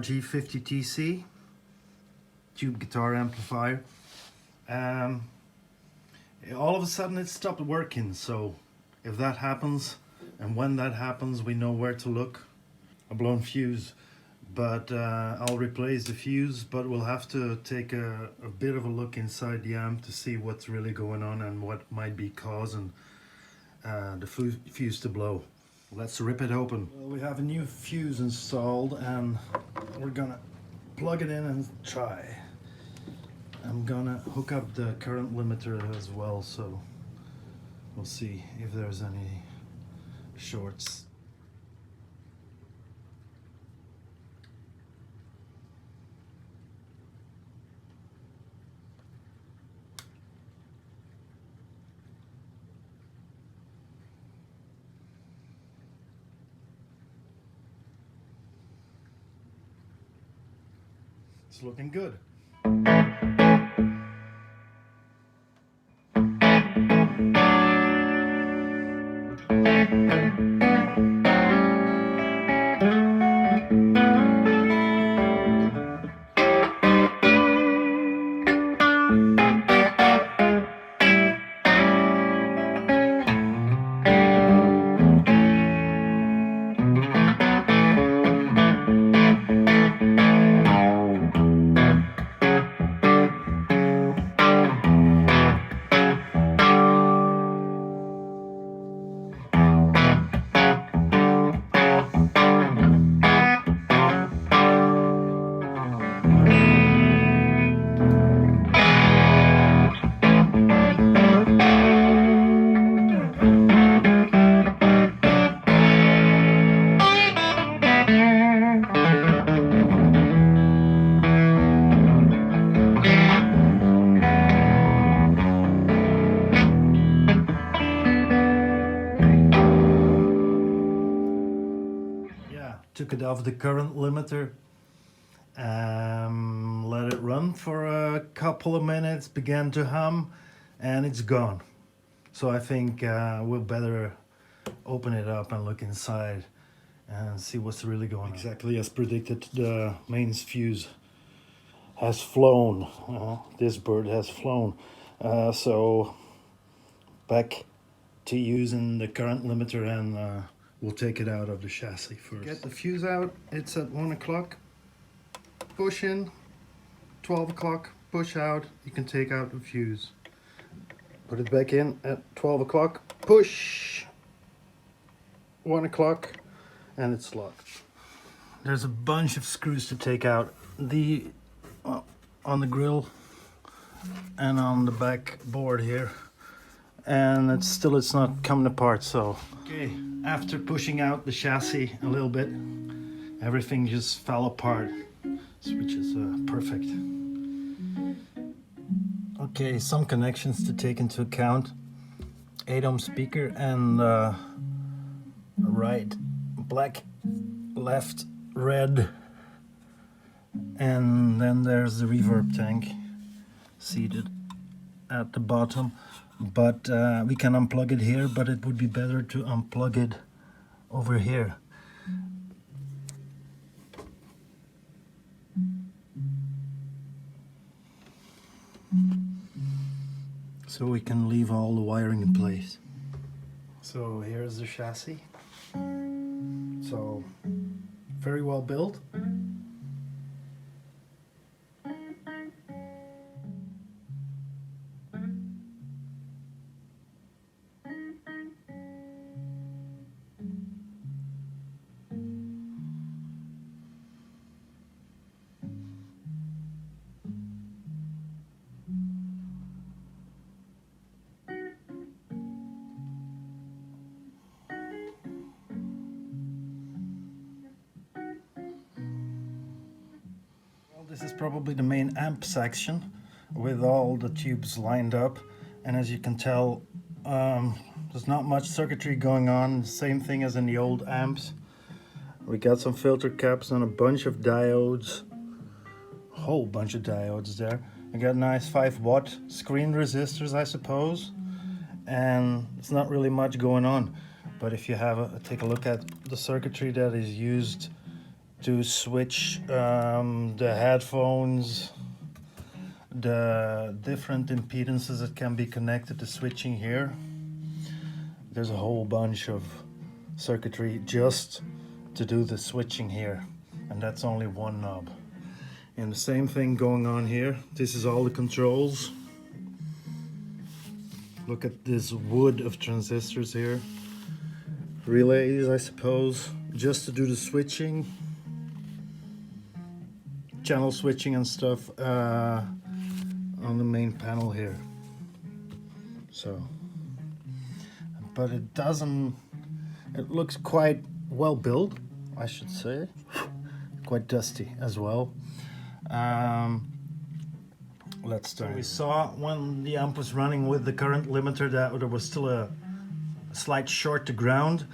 RG50CT tube guitar amplifier. All of a sudden it stopped working, so if that happens, and when that happens, we know where to look. A blown fuse, but I'll replace the fuse, but we'll have to take a bit of a look inside the amp to see what's really going on and what might be causing the fuse to blow. Let's rip it open. Well, we have a new fuse installed and we're gonna plug it in and try. I'm gonna hook up the current limiter as well, so we'll see if there's any shorts. It's looking good. Took it off the current limiter, let it run for a couple of minutes, began to hum, and it's gone. So I think we'll better open it up and look inside and see what's really going on. Exactly as predicted, the mains fuse has flown. This bird has flown. So back to using the current limiter, and we'll take it out of the chassis first. Get the fuse out. It's at 1 o'clock. Push in. 12 o'clock. Push out. You can take out the fuse. Put it back in at 12 o'clock. Push. 1 o'clock. And it's locked. There's a bunch of screws to take out. On the grill and on the back board here. And it's not coming apart, so. Okay, after pushing out the chassis a little bit, everything just fell apart, which is perfect. Okay, some connections to take into account. 8-ohm speaker and right black, left red, and then there's the reverb tank seated at the bottom. But we can unplug it here, but it would be better to unplug it over here. So we can leave all the wiring in place. So here's the chassis. So very well built. This is probably the main amp section with all the tubes lined up, and as you can tell, there's not much circuitry going on. Same thing as in the old amps. We got some filter caps and a bunch of diodes, a whole bunch of diodes there. We got nice 5-watt screen resistors, I suppose, and it's not really much going on. But if you have take a look at the circuitry that is used to switch the headphones, the different impedances that can be connected to switching here. There's a whole bunch of circuitry just to do the switching here, and that's only one knob. And the same thing going on here. This is all the controls. Look at this wood of transistors here. Relays, I suppose, just to do the switching, channel switching and stuff on the main panel here. So, but it doesn't, it looks quite well built, I should say. Quite dusty as well. Let's start. So we saw when the amp was running with the current limiter that there was still a slight short to ground,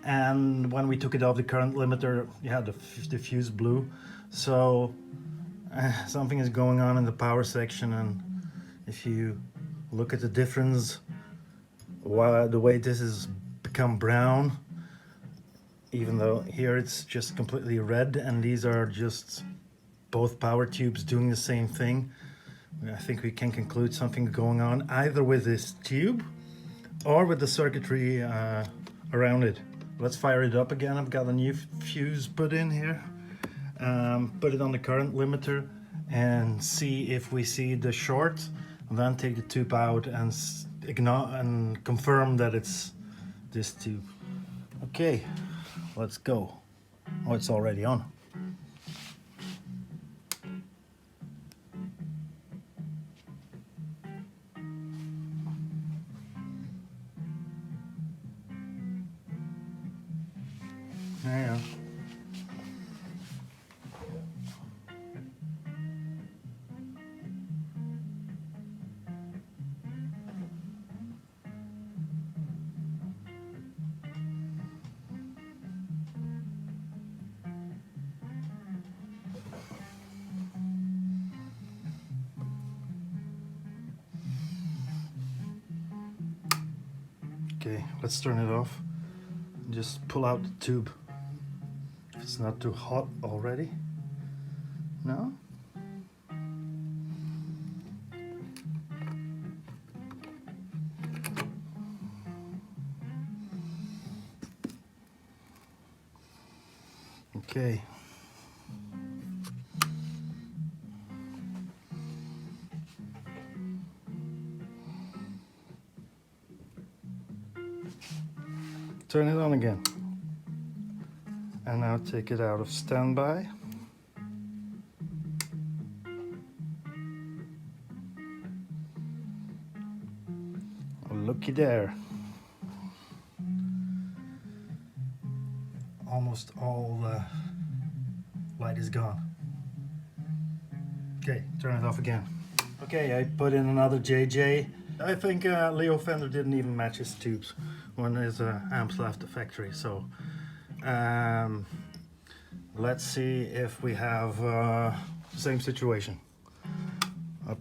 and when we took it off the current limiter, the fuse blew. So something is going on in the power section, and if you look at the difference, the way this has become brown, even though here it's just completely red, and these are just both power tubes doing the same thing. I think we can conclude something going on either with this tube or with the circuitry around it. Let's fire it up again. I've got a new fuse put in here. Put it on the current limiter and see if we see the short, and then take the tube out and confirm that it's this tube. Okay, let's go. Oh, it's already on. Yeah. Okay, let's turn it off. Just pull out the tube. If it's not too hot already. No? Okay. Turn it on again. And now take it out of standby. Looky there. Almost all the light is gone. Okay, turn it off again. Okay, I put in another JJ. I think Leo Fender didn't even match his tubes when his amps left the factory. So let's see if we have the same situation. Up.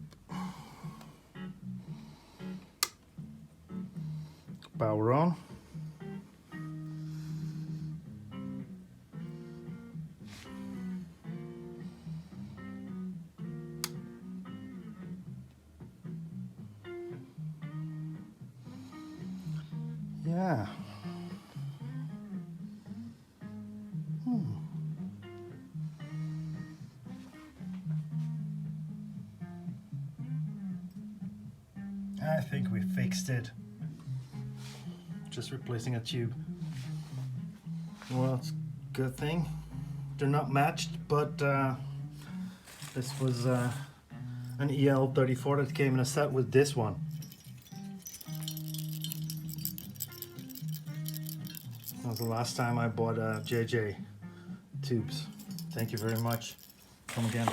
Power on. Yeah. I think we fixed it. Just replacing a tube. Well, it's a good thing. They're not matched, but this was an EL34 that came in a set with this one. That was the last time I bought JJ tubes. Thank you very much. Come again.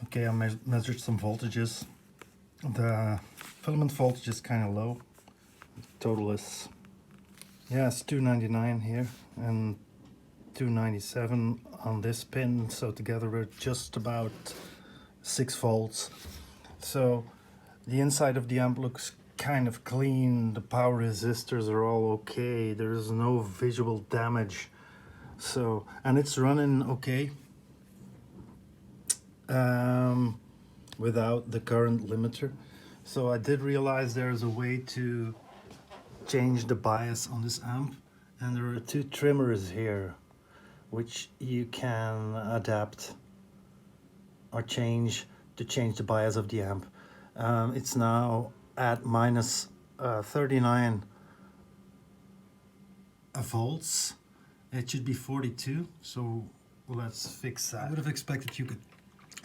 Okay, I measured some voltages. The filament voltage is kind of low. Total is Yeah, it's 299 here and 297 on this pin, so together we're just about 6 volts. So the inside of the amp looks kind of clean, the power resistors are all okay, there's no visual damage. So, and it's running okay without the current limiter. So I did realize there's a way to change the bias on this amp, and there are 2 trimmers here which you can adapt or change to change the bias of the amp. It's now at minus 39 volts. It should be 42, so let's fix that. I would have expected you could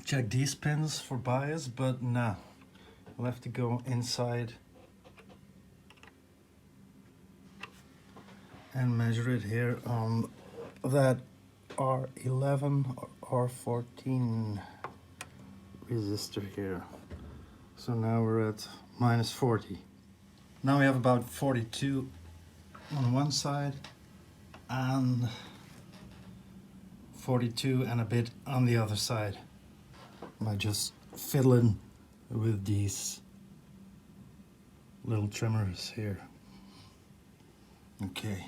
check these pins for bias, but nah. We'll have to go inside and measure it here on that R11 or R14 resistor here. So now we're at minus 40. Now we have about 42 on one side and 42 and a bit on the other side by just fiddling with these little trimmers here. Okay.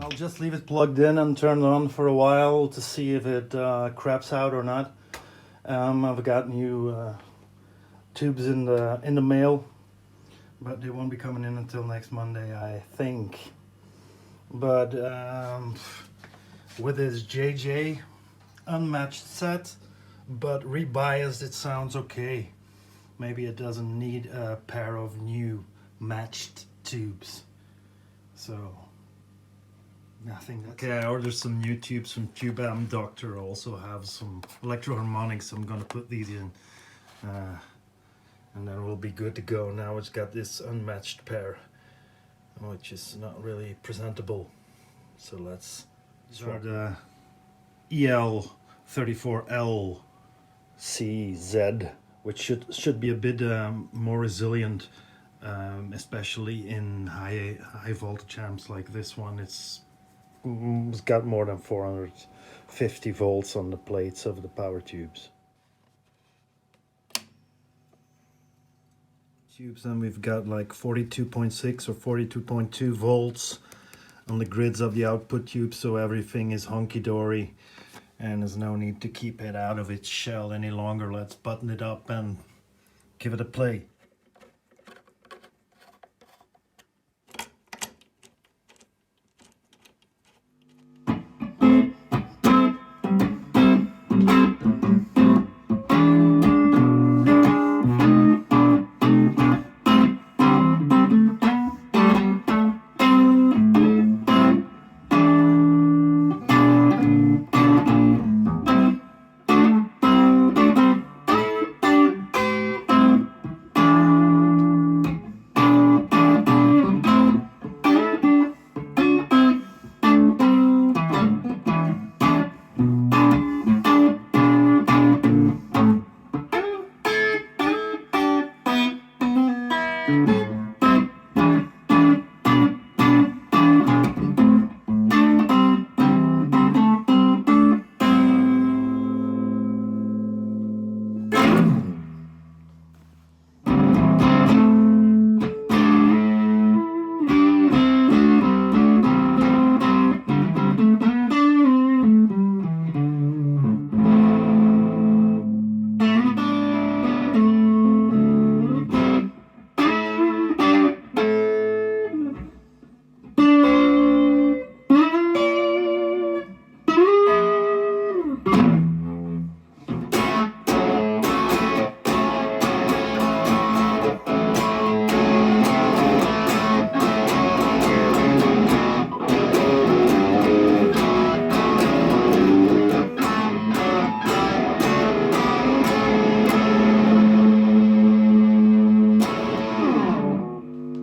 I'll just leave it plugged in and turned on for a while to see if it craps out or not. I've got new tubes in the mail, but they won't be coming in until next Monday, I think. But with this JJ unmatched set, but rebiased, it sounds okay. Maybe it doesn't need a pair of new matched tubes. So I think that's okay. I ordered some new tubes from Tube Amp Doctor. Also have some electro harmonics. I'm gonna put these in, and then we'll be good to go. Now it's got this unmatched pair, which is not really presentable. So let's start the EL34LCZ, which should be a bit more resilient, especially in high voltage amps like this one. It's got more than 450 volts on the plates of the power tubes. And we've got like 42.6 or 42.2 volts on the grids of the output tube, so everything is hunky-dory and there's no need to keep it out of its shell any longer. Let's button it up and give it a play.